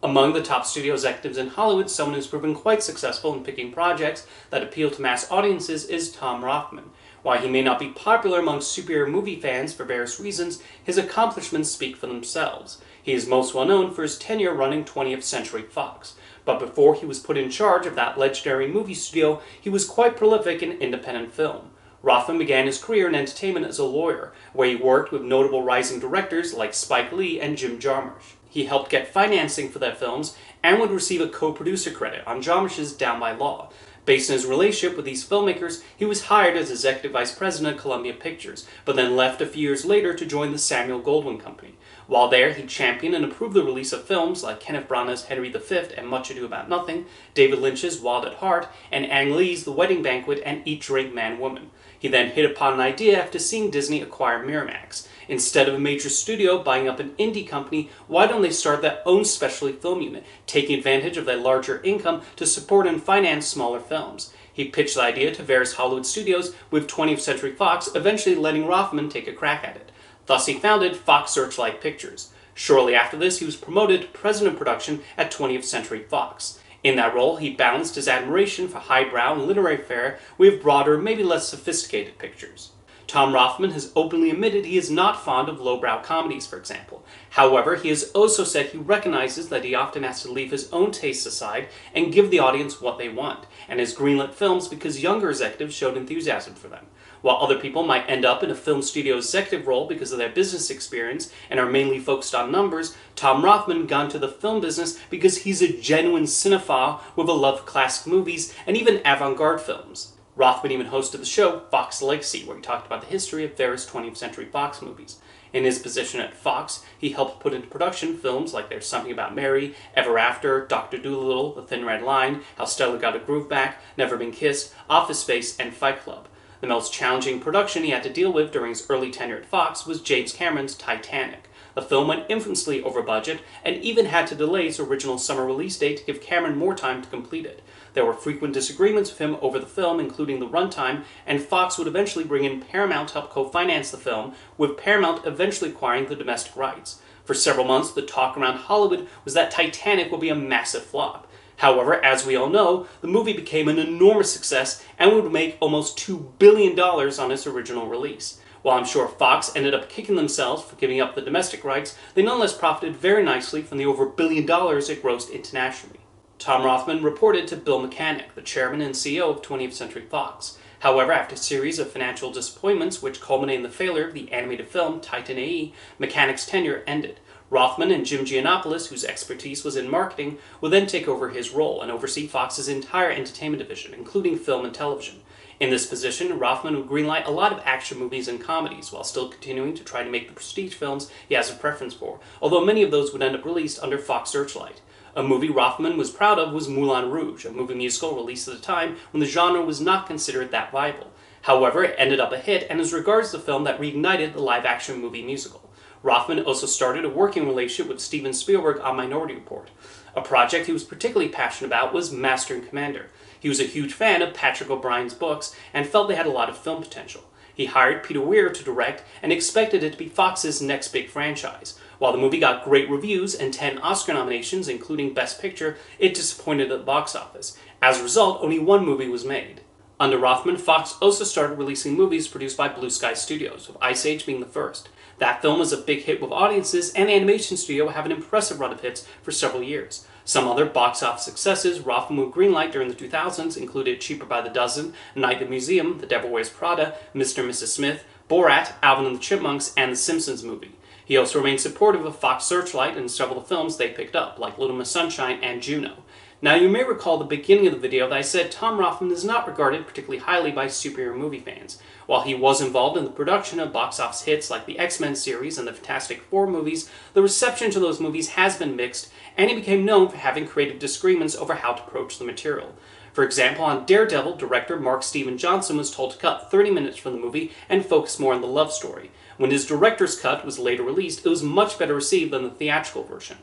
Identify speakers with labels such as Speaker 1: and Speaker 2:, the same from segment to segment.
Speaker 1: Among the top studio executives in Hollywood, someone who's proven quite successful in picking projects that appeal to mass audiences is Tom Rothman. While he may not be popular among superhero movie fans for various reasons, his accomplishments speak for themselves. He is most well known for his tenure running 20th Century Fox. But before he was put in charge of that legendary movie studio, he was quite prolific in independent film. Rothman began his career in entertainment as a lawyer, where he worked with notable rising directors like Spike Lee and Jim Jarmusch. He helped get financing for their films and would receive a co-producer credit on Jarmusch's Down by Law. Based on his relationship with these filmmakers, he was hired as executive vice president of Columbia Pictures, but then left a few years later to join the Samuel Goldwyn Company. While there, he championed and approved the release of films like Kenneth Branagh's Henry V and Much Ado About Nothing, David Lynch's Wild at Heart, and Ang Lee's The Wedding Banquet and Eat, Drink, Man, Woman. He then hit upon an idea after seeing Disney acquire Miramax. Instead of a major studio buying up an indie company, why don't they start their own specialty film unit, taking advantage of their larger income to support and finance smaller films? He pitched the idea to various Hollywood studios, with 20th Century Fox eventually letting Rothman take a crack at it. Thus he founded Fox Searchlight Pictures. Shortly after this, he was promoted to president of production at 20th Century Fox. In that role, he balanced his admiration for highbrow and literary fare with broader, maybe less sophisticated pictures. Tom Rothman has openly admitted he is not fond of lowbrow comedies, for example. However, he has also said he recognizes that he often has to leave his own tastes aside and give the audience what they want, and has greenlit films because younger executives showed enthusiasm for them. While other people might end up in a film studio executive role because of their business experience and are mainly focused on numbers, Tom Rothman got into the film business because he's a genuine cinephile with a love for classic movies and even avant-garde films. Rothman even hosted the show Fox Legacy, where he talked about the history of various 20th Century Fox movies. In his position at Fox, he helped put into production films like There's Something About Mary, Ever After, Dr. Dolittle, The Thin Red Line, How Stella Got Her Groove Back, Never Been Kissed, Office Space, and Fight Club. The most challenging production he had to deal with during his early tenure at Fox was James Cameron's Titanic. The film went infamously over budget and even had to delay its original summer release date to give Cameron more time to complete it. There were frequent disagreements with him over the film, including the runtime, and Fox would eventually bring in Paramount to help co-finance the film, with Paramount eventually acquiring the domestic rights. For several months, the talk around Hollywood was that Titanic would be a massive flop. However, as we all know, the movie became an enormous success and would make almost $2 billion on its original release. While I'm sure Fox ended up kicking themselves for giving up the domestic rights, they nonetheless profited very nicely from the over $1 billion it grossed internationally. Tom Rothman reported to Bill Mechanic, the chairman and CEO of 20th Century Fox. However, after a series of financial disappointments which culminated in the failure of the animated film Titan A.E., Mechanic's tenure ended. Rothman and Jim Giannopoulos, whose expertise was in marketing, would then take over his role and oversee Fox's entire entertainment division, including film and television. In this position, Rothman would greenlight a lot of action movies and comedies, while still continuing to try to make the prestige films he has a preference for, although many of those would end up released under Fox Searchlight. A movie Rothman was proud of was Moulin Rouge, a movie musical released at a time when the genre was not considered that viable. However, it ended up a hit and is regarded as the film that reignited the live-action movie musical. Rothman also started a working relationship with Steven Spielberg on Minority Report. A project he was particularly passionate about was Master and Commander. He was a huge fan of Patrick O'Brien's books and felt they had a lot of film potential. He hired Peter Weir to direct and expected it to be Fox's next big franchise. While the movie got great reviews and 10 Oscar nominations, including Best Picture, it disappointed at the box office. As a result, only one movie was made. Under Rothman, Fox also started releasing movies produced by Blue Sky Studios, with Ice Age being the first. That film was a big hit with audiences, and the animation studio would have an impressive run of hits for several years. Some other box office successes Rothman would greenlight during the 2000s included Cheaper by the Dozen, Night at the Museum, The Devil Wears Prada, Mr. and Mrs. Smith, Borat, Alvin and the Chipmunks, and The Simpsons movie. He also remained supportive of Fox Searchlight and several of the films they picked up, like Little Miss Sunshine and Juno. Now, you may recall the beginning of the video that I said Tom Rothman is not regarded particularly highly by superhero movie fans. While he was involved in the production of box office hits like the X-Men series and the Fantastic Four movies, the reception to those movies has been mixed, and he became known for having creative disagreements over how to approach the material. For example, on Daredevil, director Mark Steven Johnson was told to cut 30 minutes from the movie and focus more on the love story. When his director's cut was later released, it was much better received than the theatrical version.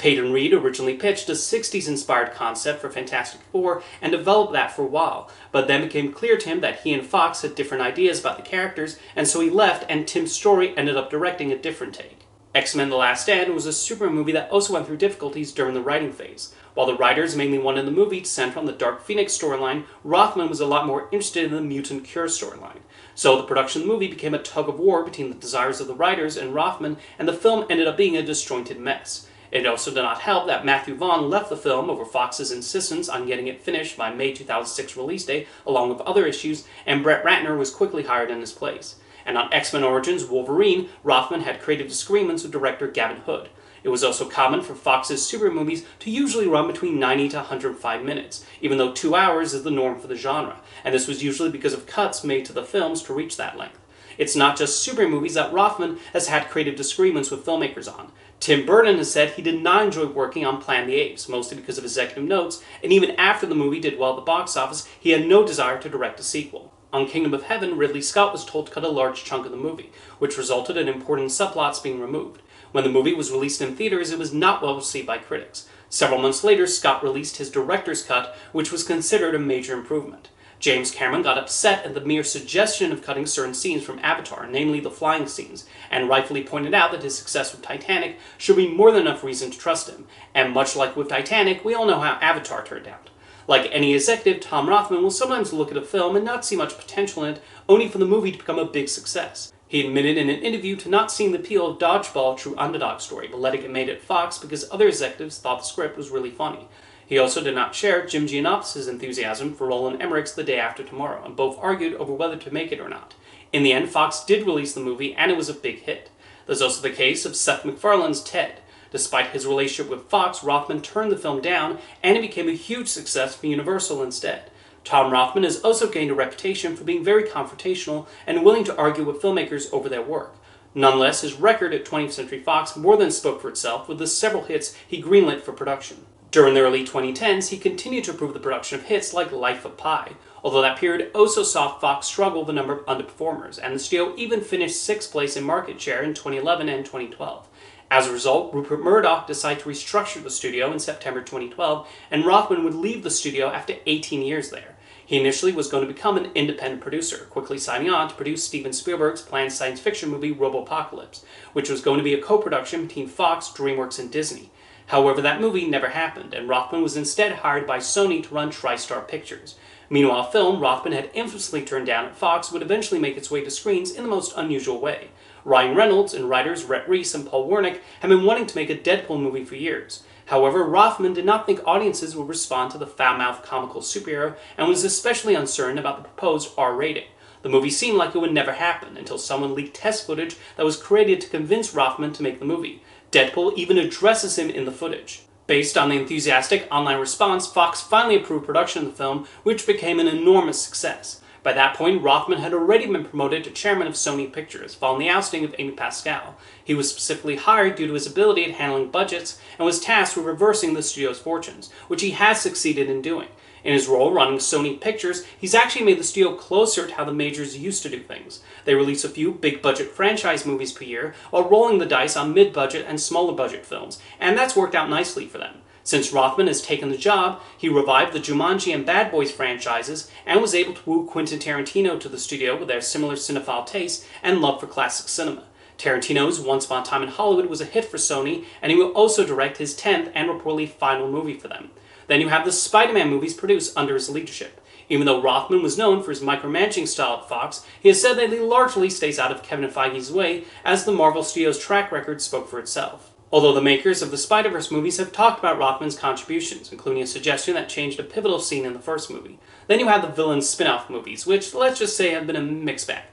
Speaker 1: Peyton Reed originally pitched a 60s-inspired concept for Fantastic Four and developed that for a while, but then became clear to him that he and Fox had different ideas about the characters, and so he left and Tim Story ended up directing a different take. X-Men The Last Stand was a Superman movie that also went through difficulties during the writing phase. While the writers mainly wanted the movie to center on the Dark Phoenix storyline, Rothman was a lot more interested in the Mutant Cure storyline. So the production of the movie became a tug-of-war between the desires of the writers and Rothman, and the film ended up being a disjointed mess. It also did not help that Matthew Vaughn left the film over Fox's insistence on getting it finished by May 2006 release date, along with other issues, and Brett Ratner was quickly hired in his place. And on X-Men Origins Wolverine, Rothman had creative disagreements with director Gavin Hood. It was also common for Fox's superhero movies to usually run between 90 to 105 minutes, even though 2 hours is the norm for the genre, and this was usually because of cuts made to the films to reach that length. It's not just superhero movies that Rothman has had creative disagreements with filmmakers on. Tim Burton has said he did not enjoy working on Planet of the Apes, mostly because of executive notes, and even after the movie did well at the box office, he had no desire to direct a sequel. On Kingdom of Heaven, Ridley Scott was told to cut a large chunk of the movie, which resulted in important subplots being removed. When the movie was released in theaters, it was not well received by critics. Several months later, Scott released his director's cut, which was considered a major improvement. James Cameron got upset at the mere suggestion of cutting certain scenes from Avatar, namely the flying scenes, and rightfully pointed out that his success with Titanic should be more than enough reason to trust him. And much like with Titanic, we all know how Avatar turned out. Like any executive, Tom Rothman will sometimes look at a film and not see much potential in it, only for the movie to become a big success. He admitted in an interview to not seeing the appeal of Dodgeball True Underdog Story, but letting it made at Fox because other executives thought the script was really funny. He also did not share Jim Giannopoulos' enthusiasm for Roland Emmerich's The Day After Tomorrow, and both argued over whether to make it or not. In the end, Fox did release the movie, and it was a big hit. There's also the case of Seth MacFarlane's Ted. Despite his relationship with Fox, Rothman turned the film down, and it became a huge success for Universal instead. Tom Rothman has also gained a reputation for being very confrontational and willing to argue with filmmakers over their work. Nonetheless, his record at 20th Century Fox more than spoke for itself with the several hits he greenlit for production. During the early 2010s, he continued to improve the production of hits like Life of Pi, although that period also saw Fox struggle with the number of underperformers, and the studio even finished 6th place in market share in 2011 and 2012. As a result, Rupert Murdoch decided to restructure the studio in September 2012, and Rothman would leave the studio after 18 years there. He initially was going to become an independent producer, quickly signing on to produce Steven Spielberg's planned science fiction movie Robopocalypse, which was going to be a co-production between Fox, DreamWorks, and Disney. However, that movie never happened, and Rothman was instead hired by Sony to run TriStar Pictures. Meanwhile, a film Rothman had infamously turned down at Fox would eventually make its way to screens in the most unusual way. Ryan Reynolds and writers Rhett Reese and Paul Wernick have been wanting to make a Deadpool movie for years. However, Rothman did not think audiences would respond to the foul-mouthed comical superhero and was especially uncertain about the proposed R rating. The movie seemed like it would never happen until someone leaked test footage that was created to convince Rothman to make the movie. Deadpool even addresses him in the footage. Based on the enthusiastic online response, Fox finally approved production of the film, which became an enormous success. By that point, Rothman had already been promoted to chairman of Sony Pictures, following the ousting of Amy Pascal. He was specifically hired due to his ability at handling budgets and was tasked with reversing the studio's fortunes, which he has succeeded in doing. In his role running Sony Pictures, he's actually made the studio closer to how the majors used to do things. They release a few big-budget franchise movies per year, while rolling the dice on mid-budget and smaller-budget films, and that's worked out nicely for them. Since Rothman has taken the job, he revived the Jumanji and Bad Boys franchises and was able to woo Quentin Tarantino to the studio with their similar cinephile tastes and love for classic cinema. Tarantino's Once Upon a Time in Hollywood was a hit for Sony, and he will also direct his 10th and reportedly final movie for them. Then you have the Spider-Man movies produced under his leadership. Even though Rothman was known for his micromanaging style at Fox, he has said that he largely stays out of Kevin Feige's way, as the Marvel Studios' track record spoke for itself. Although the makers of the Spider-Verse movies have talked about Rothman's contributions, including a suggestion that changed a pivotal scene in the first movie. Then you have the villain spin-off movies, which, let's just say, have been a mixed bag.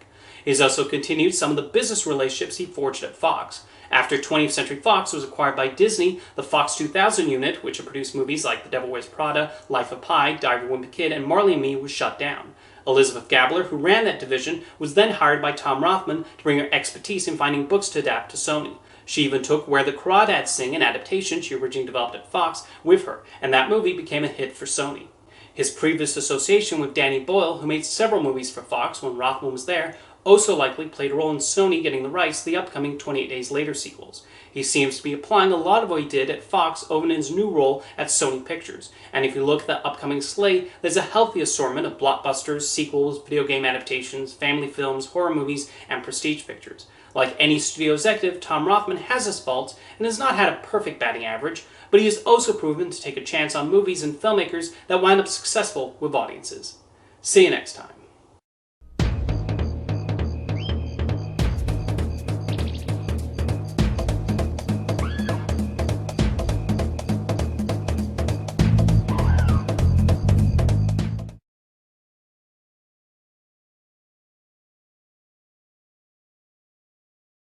Speaker 1: He's also continued some of the business relationships he forged at Fox. After 20th Century Fox was acquired by Disney, the Fox 2000 unit, which had produced movies like The Devil Wears Prada, Life of Pi, Diary of a Wimpy Kid, and Marley and Me, was shut down. Elizabeth Gabler, who ran that division, was then hired by Tom Rothman to bring her expertise in finding books to adapt to Sony. She even took Where the Crawdads Sing, an adaptation she originally developed at Fox, with her, and that movie became a hit for Sony. His previous association with Danny Boyle, who made several movies for Fox when Rothman was there, also likely played a role in Sony getting the rights to the upcoming 28 Days Later sequels. He seems to be applying a lot of what he did at Fox over in his new role at Sony Pictures, and if you look at the upcoming slate, there's a healthy assortment of blockbusters, sequels, video game adaptations, family films, horror movies, and prestige pictures. Like any studio executive, Tom Rothman has his faults and has not had a perfect batting average, but he has also proven to take a chance on movies and filmmakers that wind up successful with audiences. See you next time.